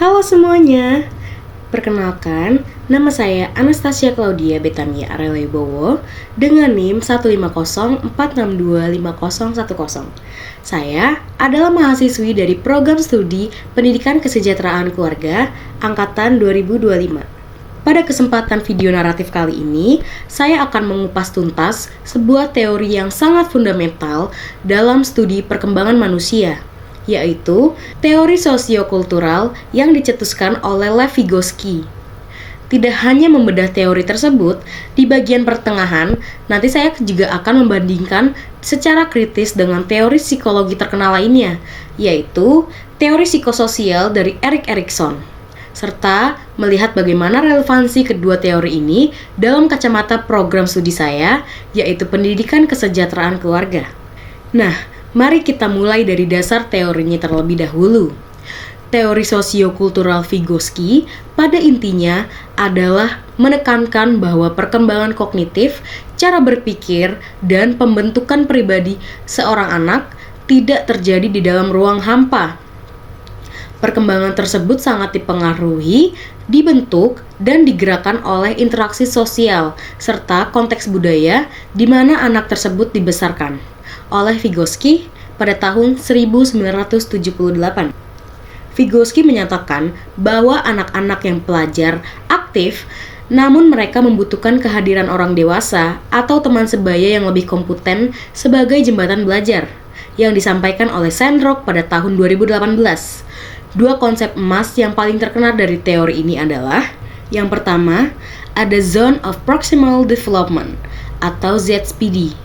Halo semuanya, perkenalkan, nama saya Anastasia Claudia Betamia Arelebowo dengan NIM 150462501. Saya adalah mahasiswi dari Program Studi Pendidikan Kesejahteraan Keluarga Angkatan 2025. Pada kesempatan video naratif kali ini, saya akan mengupas tuntas sebuah teori yang sangat fundamental dalam studi perkembangan manusia, yaitu teori sosiokultural yang dicetuskan oleh Lev Vygotsky. Tidak hanya membedah teori tersebut, di bagian pertengahan, nanti saya juga akan membandingkan secara kritis dengan teori psikologi terkenal lainnya, yaitu teori psikososial dari Erik Erikson, serta melihat bagaimana relevansi kedua teori ini dalam kacamata program studi saya, yaitu pendidikan kesejahteraan keluarga. Nah, mari kita mulai dari dasar teorinya terlebih dahulu. Teori sosiokultural Vygotsky pada intinya adalah menekankan bahwa perkembangan kognitif, cara berpikir, dan pembentukan pribadi seorang anak tidak terjadi di dalam ruang hampa. Perkembangan tersebut sangat dipengaruhi, dibentuk, dan digerakkan oleh interaksi sosial serta konteks budaya di mana anak tersebut dibesarkan. Oleh Vygotsky pada tahun 1978. Vygotsky menyatakan bahwa anak-anak yang pelajar aktif, namun mereka membutuhkan kehadiran orang dewasa atau teman sebaya yang lebih kompeten sebagai jembatan belajar, yang disampaikan oleh Sandrock pada tahun 2018. Dua konsep emas yang paling terkenal dari teori ini adalah, yang pertama, ada Zone of Proximal Development atau ZPD,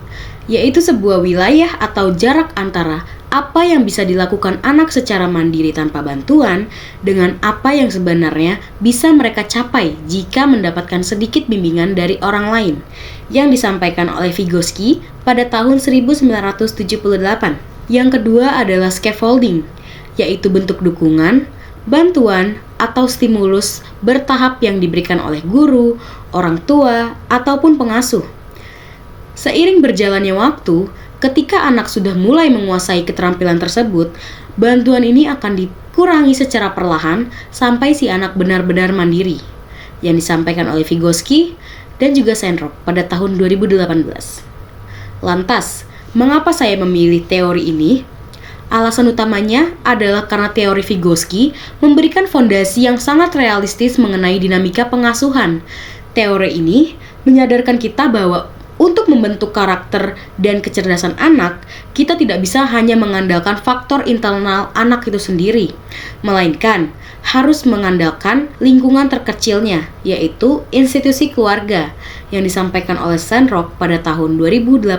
yaitu sebuah wilayah atau jarak antara apa yang bisa dilakukan anak secara mandiri tanpa bantuan dengan apa yang sebenarnya bisa mereka capai jika mendapatkan sedikit bimbingan dari orang lain, yang disampaikan oleh Vygotsky pada tahun 1978. Yang kedua adalah scaffolding, yaitu bentuk dukungan, bantuan, atau stimulus bertahap yang diberikan oleh guru, orang tua, ataupun pengasuh. Seiring berjalannya waktu, ketika anak sudah mulai menguasai keterampilan tersebut, bantuan ini akan dikurangi secara perlahan sampai si anak benar-benar mandiri, yang disampaikan oleh Vygotsky dan juga Sandrock pada tahun 2018. Lantas, mengapa saya memilih teori ini? Alasan utamanya adalah karena teori Vygotsky memberikan fondasi yang sangat realistis mengenai dinamika pengasuhan. Teori ini menyadarkan kita bahwa untuk membentuk karakter dan kecerdasan anak, kita tidak bisa hanya mengandalkan faktor internal anak itu sendiri, melainkan harus mengandalkan lingkungan terkecilnya, yaitu institusi keluarga, yang disampaikan oleh Sandrock pada tahun 2018.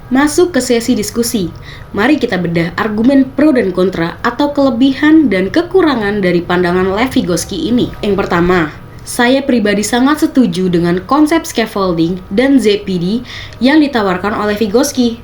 Masuk ke sesi diskusi. Mari kita bedah argumen pro dan kontra atau kelebihan dan kekurangan dari pandangan Lev Vygotsky ini. Yang pertama, saya pribadi sangat setuju dengan konsep scaffolding dan ZPD yang ditawarkan oleh Vygotsky.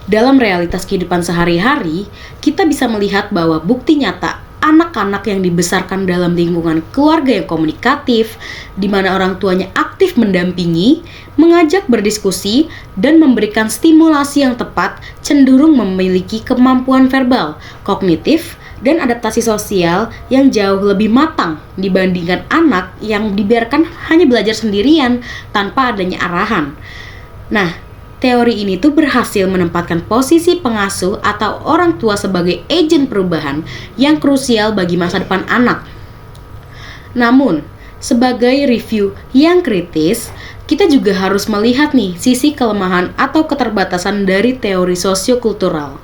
Dalam realitas kehidupan sehari-hari, kita bisa melihat bahwa bukti nyata anak-anak yang dibesarkan dalam lingkungan keluarga yang komunikatif, di mana orang tuanya aktif mendampingi, mengajak berdiskusi, dan memberikan stimulasi yang tepat, cenderung memiliki kemampuan verbal, kognitif, dan adaptasi sosial yang jauh lebih matang dibandingkan anak yang dibiarkan hanya belajar sendirian tanpa adanya arahan. Nah, teori ini tuh berhasil menempatkan posisi pengasuh atau orang tua sebagai agen perubahan yang krusial bagi masa depan anak. Namun, sebagai review yang kritis, kita juga harus melihat nih sisi kelemahan atau keterbatasan dari teori sosiokultural.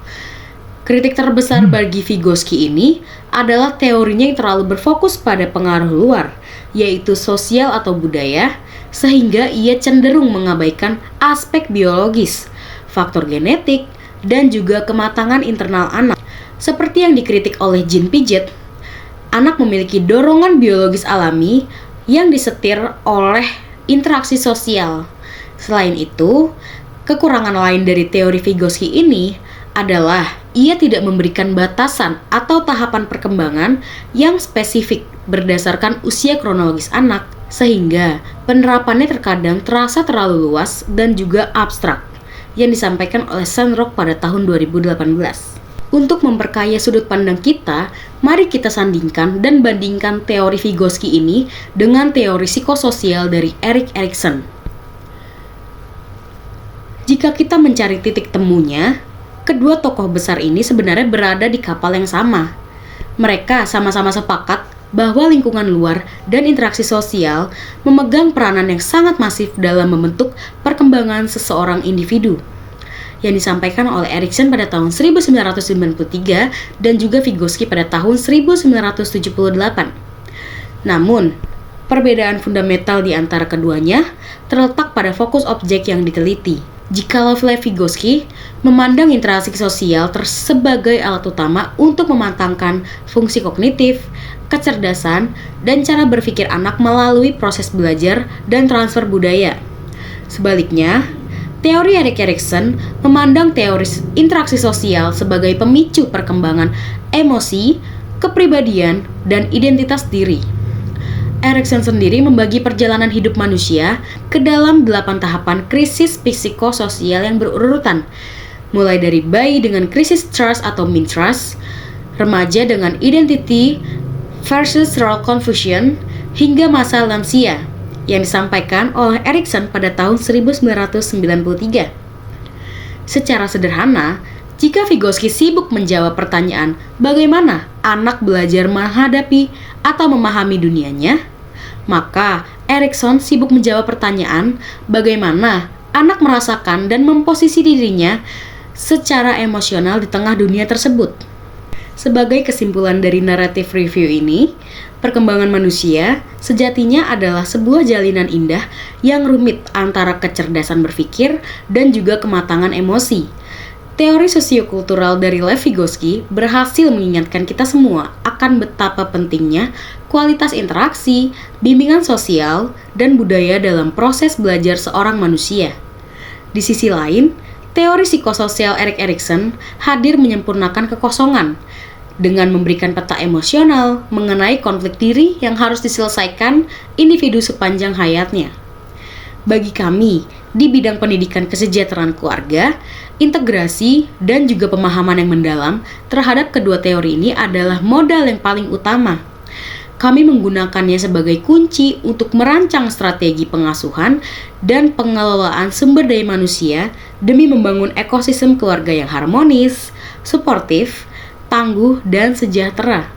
Kritik terbesar bagi Vygotsky ini adalah teorinya yang terlalu berfokus pada pengaruh luar, yaitu sosial atau budaya, sehingga ia cenderung mengabaikan aspek biologis, faktor genetik, dan juga kematangan internal anak. Seperti yang dikritik oleh Jean Piaget, anak memiliki dorongan biologis alami yang disetir oleh interaksi sosial. Selain itu, kekurangan lain dari teori Vygotsky ini adalah ia tidak memberikan batasan atau tahapan perkembangan yang spesifik berdasarkan usia kronologis anak, sehingga penerapannya terkadang terasa terlalu luas dan juga abstrak, yang disampaikan oleh Sandrock pada tahun 2018. Untuk memperkaya sudut pandang kita, mari kita sandingkan dan bandingkan teori Vygotsky ini dengan teori psikososial dari Erik Erikson. Jika kita mencari titik temunya, kedua tokoh besar ini sebenarnya berada di kapal yang sama. Mereka sama-sama sepakat bahwa lingkungan luar dan interaksi sosial memegang peranan yang sangat masif dalam membentuk perkembangan seseorang individu, yang disampaikan oleh Erikson pada tahun 1993 dan juga Vygotsky pada tahun 1978. Namun, perbedaan fundamental di antara keduanya terletak pada fokus objek yang diteliti. Jikalau Vygotsky memandang interaksi sosial sebagai alat utama untuk mematangkan fungsi kognitif, kecerdasan, dan cara berpikir anak melalui proses belajar dan transfer budaya. Sebaliknya, teori Erik Erikson memandang teori interaksi sosial sebagai pemicu perkembangan emosi, kepribadian, dan identitas diri. Erikson sendiri membagi perjalanan hidup manusia ke dalam 8 tahapan krisis psikososial yang berurutan, mulai dari bayi dengan krisis trust atau mistrust, remaja dengan identity versus role confusion, hingga masa lansia, yang disampaikan oleh Erikson pada tahun 1993. Secara sederhana, jika Vygotsky sibuk menjawab pertanyaan bagaimana anak belajar menghadapi atau memahami dunianya, maka Erikson sibuk menjawab pertanyaan bagaimana anak merasakan dan memposisi dirinya secara emosional di tengah dunia tersebut. Sebagai kesimpulan dari naratif review ini, perkembangan manusia sejatinya adalah sebuah jalinan indah yang rumit antara kecerdasan berpikir dan juga kematangan emosi. Teori sosiokultural dari Lev Vygotsky berhasil mengingatkan kita semua akan betapa pentingnya kualitas interaksi, bimbingan sosial, dan budaya dalam proses belajar seorang manusia. Di sisi lain, teori psikososial Erik Erikson hadir menyempurnakan kekosongan dengan memberikan peta emosional mengenai konflik diri yang harus diselesaikan individu sepanjang hayatnya. Bagi kami, di bidang pendidikan kesejahteraan keluarga, integrasi, dan juga pemahaman yang mendalam terhadap kedua teori ini adalah modal yang paling utama. Kami menggunakannya sebagai kunci untuk merancang strategi pengasuhan dan pengelolaan sumber daya manusia demi membangun ekosistem keluarga yang harmonis, suportif, tangguh, dan sejahtera.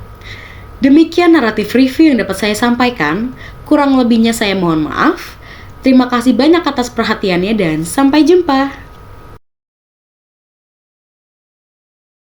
Demikian naratif review yang dapat saya sampaikan. Kurang lebihnya saya mohon maaf. Terima kasih banyak atas perhatiannya dan sampai jumpa.